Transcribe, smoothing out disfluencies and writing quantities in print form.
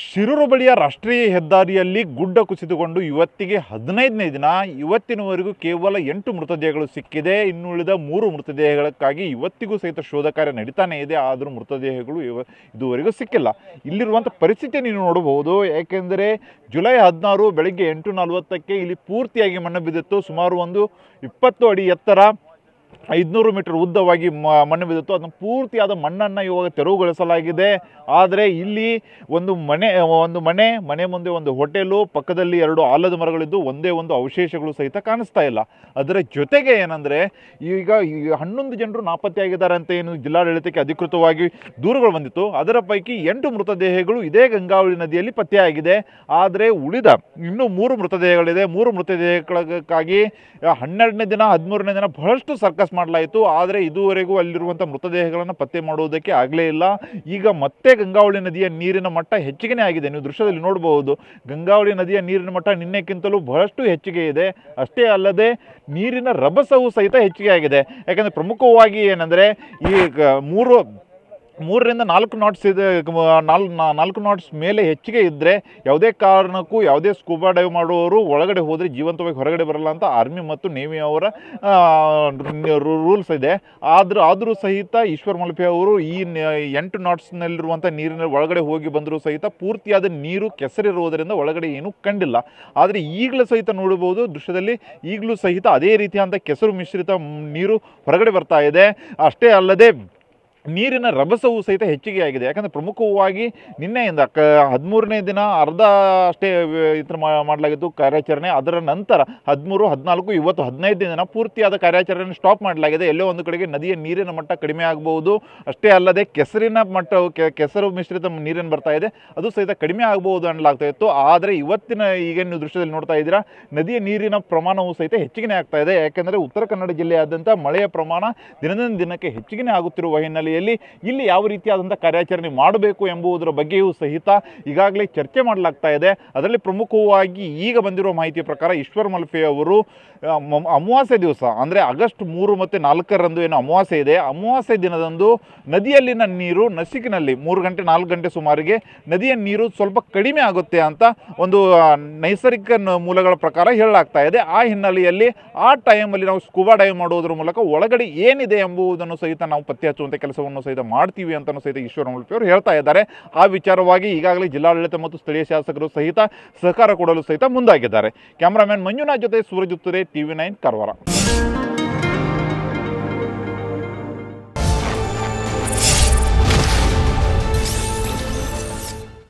ಶಿರೂರು ಬಳಿಯ ರಾಷ್ಟ್ರೀಯ ಹೆದ್ದಾರಿಯಲ್ಲಿ ಗುಡ್ಡ ಕುಸಿದುಕೊಂಡು ಇವತ್ತಿಗೆ 15ನೇ ದಿನ. ಇವತ್ತಿನವರೆಗೂ ಕೇವಲ 8 ಮೃತದೇಹಗಳು ಸಿಕ್ಕಿದೆ. ಇನ್ನುಳಿದ 3 ಮೃತದೇಹಗಳಕ್ಕಾಗಿ ಇವತ್ತಿಗೂ ಸಹಿತ ಶೋಧ ಕಾರ್ಯ ನಡೀತಾನೆ ಇದೆ. ಆದರೂ ಮೃತದೇಹಗಳು ಇದುವರೆಗೂ ಸಿಕ್ಕಿಲ್ಲ. ಇಲ್ಲಿರುವಂಥ ಪರಿಸ್ಥಿತಿ ನೀವು ನೋಡಬಹುದು. ಏಕೆಂದರೆ ಜುಲೈ 16 ಬೆಳಗ್ಗೆ 8:40ಕ್ಕೆ ಇಲ್ಲಿ ಪೂರ್ತಿಯಾಗಿ ಮಣ್ಣು ಬಿದ್ದಿತ್ತು. ಸುಮಾರು ಒಂದು 20 ಅಡಿ ಎತ್ತರ, 500 ಮೀಟರ್ ಉದ್ದವಾಗಿ ಮಣ್ಣು ಬಿದ್ದಿತ್ತು. ಅದನ್ನು ಪೂರ್ತಿಯಾದ ಮಣ್ಣನ್ನು ಇವಾಗ ತೆರವುಗೊಳಿಸಲಾಗಿದೆ. ಆದರೆ ಇಲ್ಲಿ ಒಂದು ಮನೆ ಮುಂದೆ ಒಂದು ಹೋಟೆಲು, ಪಕ್ಕದಲ್ಲಿ 2 ಆಲದ ಮರಗಳಿದ್ದು ಒಂದೇ ಒಂದು ಅವಶೇಷಗಳು ಸಹಿತ ಕಾಣಿಸ್ತಾ ಇಲ್ಲ. ಅದರ ಜೊತೆಗೆ ಏನಂದರೆ ಈಗ 11 ಜನರು ನಾಪತ್ತೆಯಾಗಿದ್ದಾರೆ ಅಂತ ಏನು ಜಿಲ್ಲಾಡಳಿತಕ್ಕೆ ಅಧಿಕೃತವಾಗಿ ದೂರುಗಳು ಬಂದಿತ್ತು. ಅದರ ಪೈಕಿ 8 ಮೃತದೇಹಗಳು ಇದೇ ಗಂಗಾವಳಿ ನದಿಯಲ್ಲಿ ಪತ್ತೆಯಾಗಿದೆ. ಆದರೆ ಉಳಿದ ಇನ್ನೂ 3 ಮೃತದೇಹಗಳಿದೆ. 3 ಮೃತದೇಹಗಳಿಗಾಗಿ 12ನೇ ದಿನ 13ನೇ ದಿನ ಬಹಳಷ್ಟು ಸರ್ಕಸ್ ಮಾಡಲಾಯಿತು. ಆದರೆ ಇದುವರೆಗೂ ಅಲ್ಲಿರುವಂಥ ಮೃತದೇಹಗಳನ್ನು ಪತ್ತೆ ಮಾಡುವುದಕ್ಕೆ ಆಗಲೇ ಇಲ್ಲ. ಈಗ ಮತ್ತೆ ಗಂಗಾವಳಿ ನದಿಯ ನೀರಿನ ಮಟ್ಟ ಹೆಚ್ಚಿಗೆನೇ ಆಗಿದೆ. ನೀವು ದೃಶ್ಯದಲ್ಲಿ ನೋಡಬಹುದು, ಗಂಗಾವಳಿ ನದಿಯ ನೀರಿನ ಮಟ್ಟ ನಿನ್ನೆಕ್ಕಿಂತಲೂ ಬಹಳಷ್ಟು ಹೆಚ್ಚಿಗೆ ಇದೆ. ಅಷ್ಟೇ ಅಲ್ಲದೆ ನೀರಿನ ರಭಸವೂ ಸಹಿತ ಹೆಚ್ಚಿಗೆ ಆಗಿದೆ. ಯಾಕಂದರೆ ಪ್ರಮುಖವಾಗಿ ಏನಂದರೆ ಈ 3ರಿಂದ 4 ನಾಟ್ಸ್ ಇದೆ. 4 ನಾಟ್ಸ್ ಮೇಲೆ ಹೆಚ್ಚಿಗೆ ಇದ್ದರೆ ಯಾವುದೇ ಕಾರಣಕ್ಕೂ ಯಾವುದೇ ಸ್ಕೂಬಾ ಡೈವ್ ಮಾಡುವವರು ಒಳಗಡೆ ಹೋದರೆ ಜೀವಂತವಾಗಿ ಹೊರಗಡೆ ಬರಲ್ಲ ಅಂತ ಆರ್ಮಿ ಮತ್ತು ನೇವಿ ಅವರ ರೂಲ್ಸ್ ಇದೆ. ಆದರೂ ಸಹಿತ ಈಶ್ವರ್ ಮಲ್ಪೆ ಅವರು ಈ 8 ನಾಟ್ಸ್ನಲ್ಲಿರುವಂಥ ನೀರಿನ ಒಳಗಡೆ ಹೋಗಿ ಬಂದರೂ ಸಹಿತ ಪೂರ್ತಿಯಾದ ನೀರು ಕೆಸರಿರುವುದರಿಂದ ಒಳಗಡೆ ಏನೂ ಕಂಡಿಲ್ಲ. ಆದರೆ ಈಗಲೂ ಸಹಿತ ನೋಡಬಹುದು, ದೃಶ್ಯದಲ್ಲಿ ಈಗಲೂ ಸಹಿತ ಅದೇ ರೀತಿಯಾದಂಥ ಕೆಸರು ಮಿಶ್ರಿತ ನೀರು ಹೊರಗಡೆ ಬರ್ತಾ ಇದೆ. ಅಷ್ಟೇ ಅಲ್ಲದೆ ನೀರಿನ ರಭಸವೂ ಸಹಿತ ಹೆಚ್ಚಿಗೆ ಆಗಿದೆ. ಯಾಕಂದರೆ ಪ್ರಮುಖವಾಗಿ ನಿನ್ನೆಯಿಂದ 13ನೇ ದಿನ ಅರ್ಧ ಅಷ್ಟೇ ಮಾಡಲಾಗಿತ್ತು ಕಾರ್ಯಾಚರಣೆ. ಅದರ ನಂತರ 13, 14, ಇವತ್ತು 15ನೇ ದಿನ ಪೂರ್ತಿಯಾದ ಕಾರ್ಯಾಚರಣೆ ಸ್ಟಾಪ್ ಮಾಡಲಾಗಿದೆ. ಎಲ್ಲೋ ಒಂದು ಕಡೆಗೆ ನದಿಯ ನೀರಿನ ಮಟ್ಟ ಕಡಿಮೆ ಆಗಬಹುದು. ಅಷ್ಟೇ ಅಲ್ಲದೆ ಕೆಸರು ಮಿಶ್ರಿತ ನೀರೇನು ಬರ್ತಾ ಇದೆ ಅದು ಸಹಿತ ಕಡಿಮೆ ಆಗಬಹುದು ಅನ್ನಲಾಗ್ತಾ ಇತ್ತು. ಆದರೆ ಇವತ್ತಿನ ಈಗ ನೀವು ದೃಶ್ಯದಲ್ಲಿ ನೋಡ್ತಾ ಇದ್ದೀರಾ, ನದಿಯ ನೀರಿನ ಪ್ರಮಾಣವೂ ಸಹಿತ ಹೆಚ್ಚಿಗೆ ಆಗ್ತಾ ಇದೆ. ಯಾಕೆಂದರೆ ಉತ್ತರ ಕನ್ನಡ ಜಿಲ್ಲೆಯಾದ್ಯಂತ ಮಳೆಯ ಪ್ರಮಾಣ ದಿನದಿಂದ ದಿನಕ್ಕೆ ಹೆಚ್ಚಿಗೆ ಆಗುತ್ತಿರುವ ಹಿನ್ನೆಲೆಯಲ್ಲಿ ಇಲ್ಲಿ ಯಾವ ರೀತಿಯಾದಂಥ ಕಾರ್ಯಾಚರಣೆ ಮಾಡಬೇಕು ಎಂಬುದರ ಬಗ್ಗೆಯೂ ಸಹಿತ ಈಗಾಗಲೇ ಚರ್ಚೆ ಮಾಡಲಾಗ್ತಾ ಇದೆ. ಅದರಲ್ಲಿ ಪ್ರಮುಖವಾಗಿ ಈಗ ಬಂದಿರುವ ಮಾಹಿತಿಯ ಪ್ರಕಾರ ಈಶ್ವರ್ ಮಲ್ಪೆ ಅವರು ಅಮಾವಾಸ್ಯೆ ದಿವಸ ಅಂದರೆ ಆಗಸ್ಟ್ 3 ಮತ್ತು 4ರಂದು ಏನು ಅಮಾವಾಸ್ಯೆ ಇದೆ, ಅಮಾವಾಸ್ಯೆ ದಿನದಂದು ನದಿಯಲ್ಲಿನ ನೀರು ನಸಿಕಿನಲ್ಲಿ 3 ಗಂಟೆ 4 ಗಂಟೆ ಸುಮಾರಿಗೆ ನದಿಯ ನೀರು ಸ್ವಲ್ಪ ಕಡಿಮೆ ಆಗುತ್ತೆ ಅಂತ ಒಂದು ನೈಸರ್ಗಿಕ ಮೂಲಗಳ ಪ್ರಕಾರ ಹೇಳಲಾಗ್ತಾ ಇದೆ. ಆ ಹಿನ್ನೆಲೆಯಲ್ಲಿ ಆ ಟೈಮಲ್ಲಿ ನಾವು ಸ್ಕೂಬಾ ಡೈವ್ ಮಾಡುವುದರ ಮೂಲಕ ಒಳಗಡೆ ಏನಿದೆ ಎಂಬುದನ್ನು ಸಹಿತ ನಾವು ಪತ್ತೆ ಹಚ್ಚುವಂಥ ಕೆಲಸವನ್ನು ಸಹಿತ ಮಾಡ್ತೀವಿ ಅಂತಲೂ ಸಹಿತ ಈಶ್ವರ ಮಲ್ಪೆ ಅವರು ಹೇಳ್ತಾ ಇದ್ದಾರೆ. ಆ ವಿಚಾರವಾಗಿ ಈಗಾಗಲೇ ಜಿಲ್ಲಾಡಳಿತ ಮತ್ತು ಸ್ಥಳೀಯ ಶಾಸಕರು ಸಹಿತ ಸಹಕಾರ ಕೊಡಲು ಸಹಿತ ಮುಂದಾಗಿದ್ದಾರೆ. ಕ್ಯಾಮರಾಮನ್ ಮಂಜುನಾಥ್ ಜೊತೆ ಸೂರಜ್ ಉತ್ತರೆ, TV9 ಕಾರವಾರ.